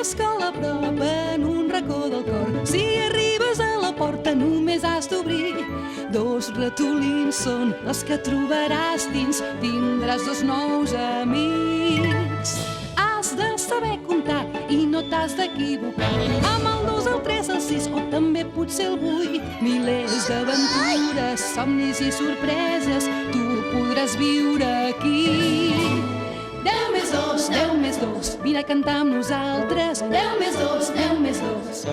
escola a prop en un racó del cor. Si arribes a la porta només has d'obrir. 2 ratolins són els que trobaràs dins. Tindràs 2 nous amics. Has de saber comptar i no t'has d'equivocar. Amb el 2, el 3, el 6 o també potser el 8. Milers d'aventures, somnis i sorpreses tu podràs viure aquí. 10 més 2, 10 més 2, vine a cantar amb nosaltres. 10 més 2, 10 més 2.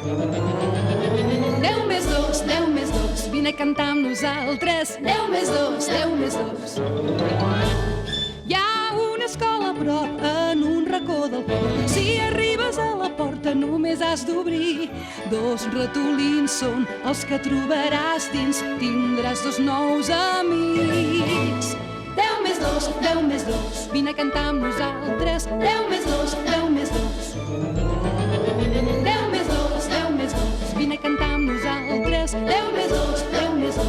10 més 2, 10 més 2, vine a cantar amb nosaltres. 10 més 2, 10 més 2. Hi ha una escola a prop en un racó del cor. Si arribes a la porta només has d'obrir. 2 ratolins són els que trobaràs dins. Tindràs 2 nous amics. 10 més 2, 10 més 2, vine a cantar amb nosaltres. 10 més 2, 10 més 2. 10 més 2, 10 més 2, vine a cantar amb nosaltres. 10 més 2, 10 més 2.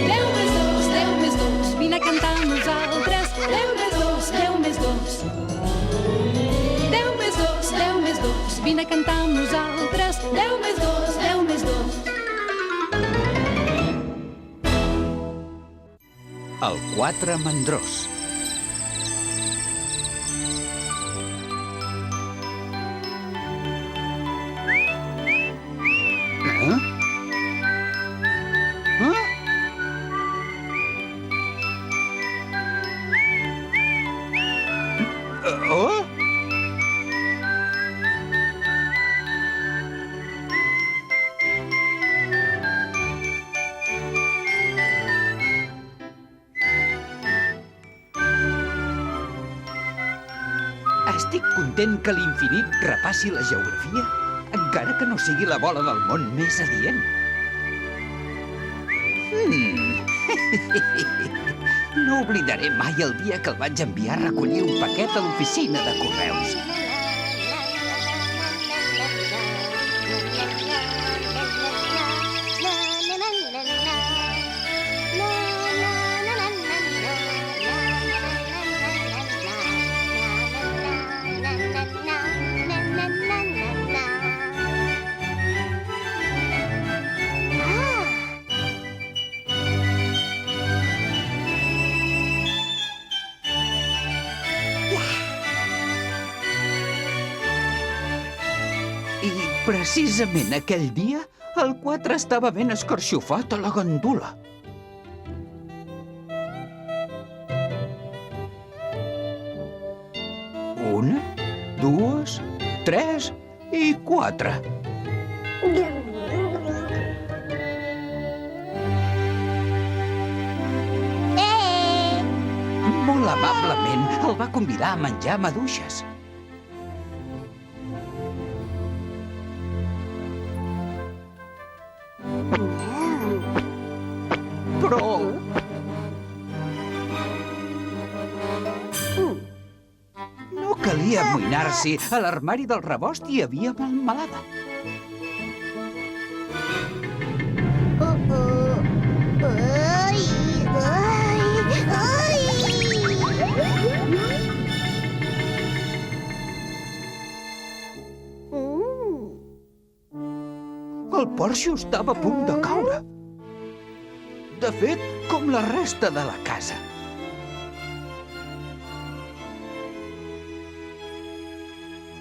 10 més 2, 10 més 2, vine a cantar amb nosaltres. 10 més 2, 10 més 2. 10 més 2, 10 més 2, vine a cantar amb nosaltres. 10 més 2, 10 més 2. El 4 mandrós. Estic content que l'infinit repassi la geografia, encara que no sigui la bola del món més adient. No oblidaré mai el dia que el vaig enviar a recollir un paquet a l'oficina de correus. I precisament aquell dia, el 4 estava ben escarxofat a la gandula. Una, 2, 3 i 4. Molt amablement el va convidar a menjar maduixes. Però... no calia amoïnar-s'hi. A l'armari del rebost hi havia melmelada. El porxo estava a punt de caure. De fet, com la resta de la casa.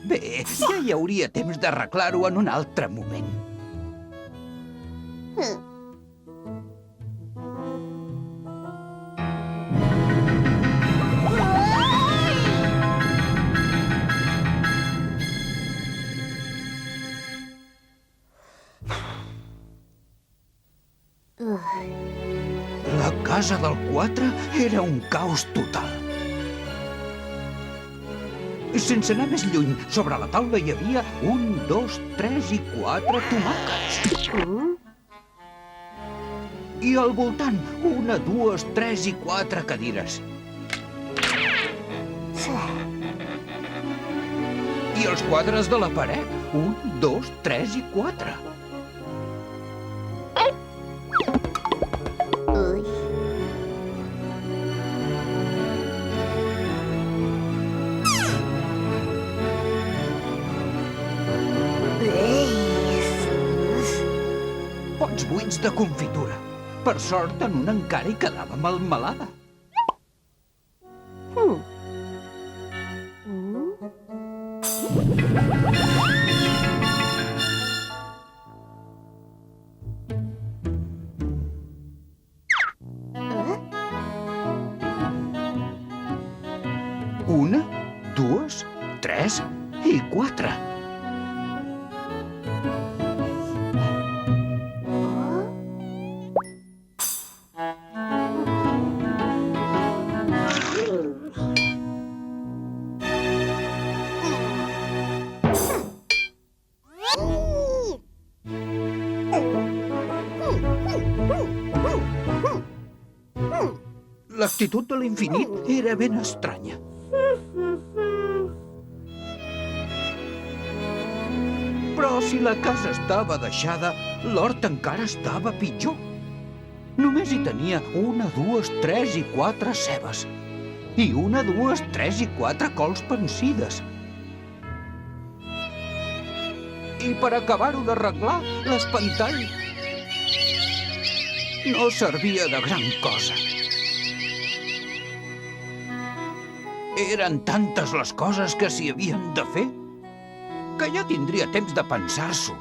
Bé, ja hi hauria temps d'arreglar-ho en un altre moment. La casa del 4 era un caos total. Sense anar més lluny, sobre la taula hi havia 1, 2, 3 i 4 tomàquets. I al voltant, 1, 2, 3 i 4 cadires. I els quadres de la paret, 1, 2, 3 i 4. plats buits de confitura. Per sort, en un encara hi quedava melmelada. Una, dues, tres i quatre. L'actitud de l'infinit era ben estranya. Però si la casa estava deixada, l'hort encara estava pitjor. Només hi tenia una, dues, tres i quatre cebes. I una, dues, tres i quatre cols pensides. I per acabar-ho d'arreglar, l'espantall no servia de gran cosa. Eren tantes les coses que s'hi havien de fer que ja tindria temps de pensar-s'ho.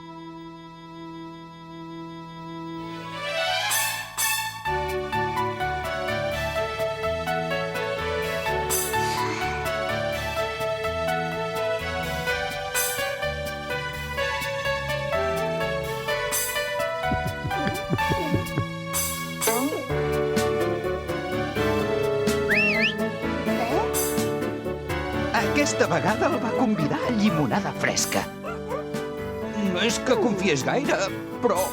Aquesta vegada el va convidar a llimonada fresca. No és que confiés gaire, però...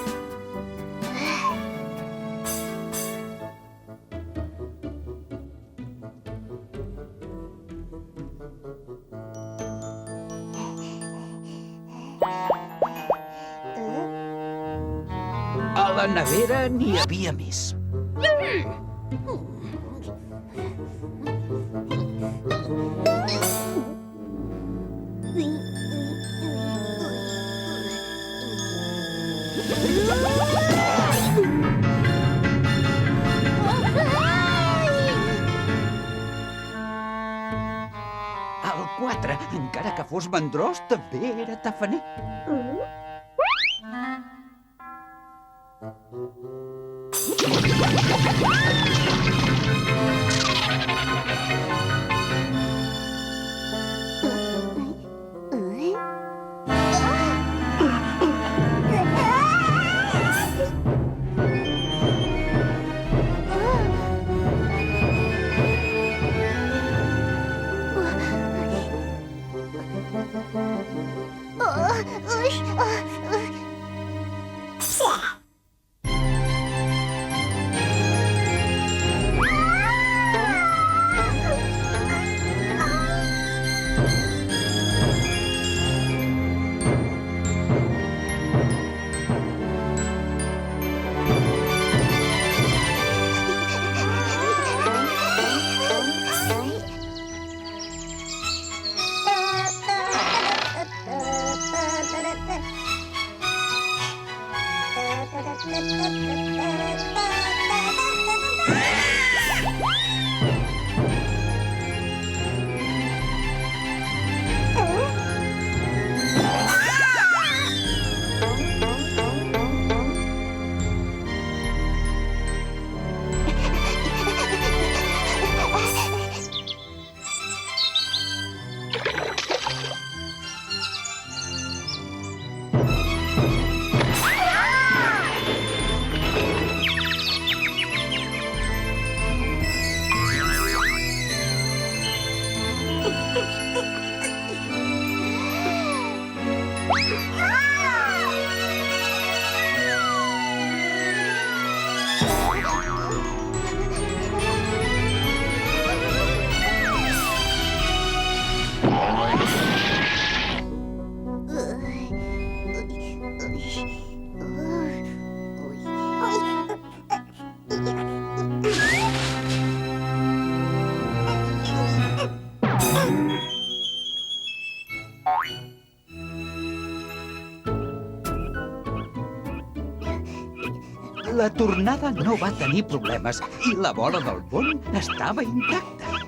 A la nevera n'hi havia més. El 4, encara que fos mandrós, també era tafaner. La tornada no va tenir problemes i la bola del pont estava intacta.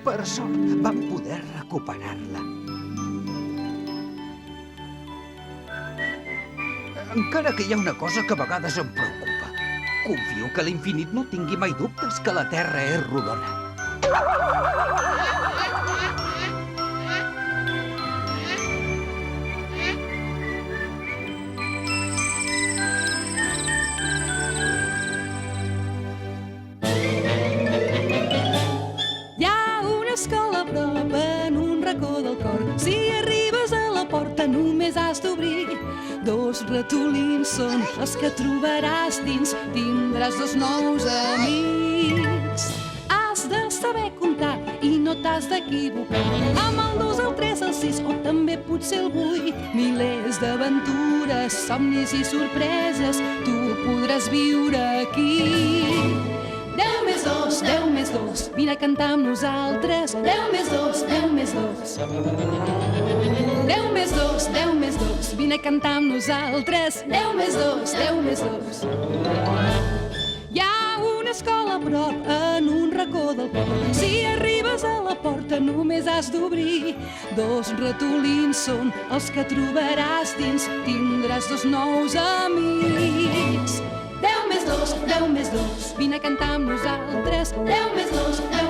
Per sort, vam poder recuperar-la. Encara que hi ha una cosa que a vegades em preocupa. Confio que l'infinit no tingui mai dubtes que la Terra és rodona. Hi ha una escola a prop en un racó del cor. Si arribes a la porta només has d'obrir. 2 ratolins són els que trobaràs dins. Tindràs 2 nous amics. Has de saber comptar i no t'has d'equivocar. Amb el 2, el 3, el 6 o també potser el 8. Milers d'aventures, somnis i sorpreses tu podràs viure aquí. 10 més 2, 10 més 2, vine a cantar amb nosaltres. 10 més 2, 10 més 2. 10 més 2, 10 més 2, vine a cantar amb nosaltres. 10 més 2, 10 més 2. Hi ha una escola a prop en un racó del cor. Si arribes a la porta només has d'obrir. 2 ratolins són els que trobaràs dins. Tindràs 2 nous amics. 10 més 2, 10 més 2, vine a cantar amb nosaltres. 10 més 2, 10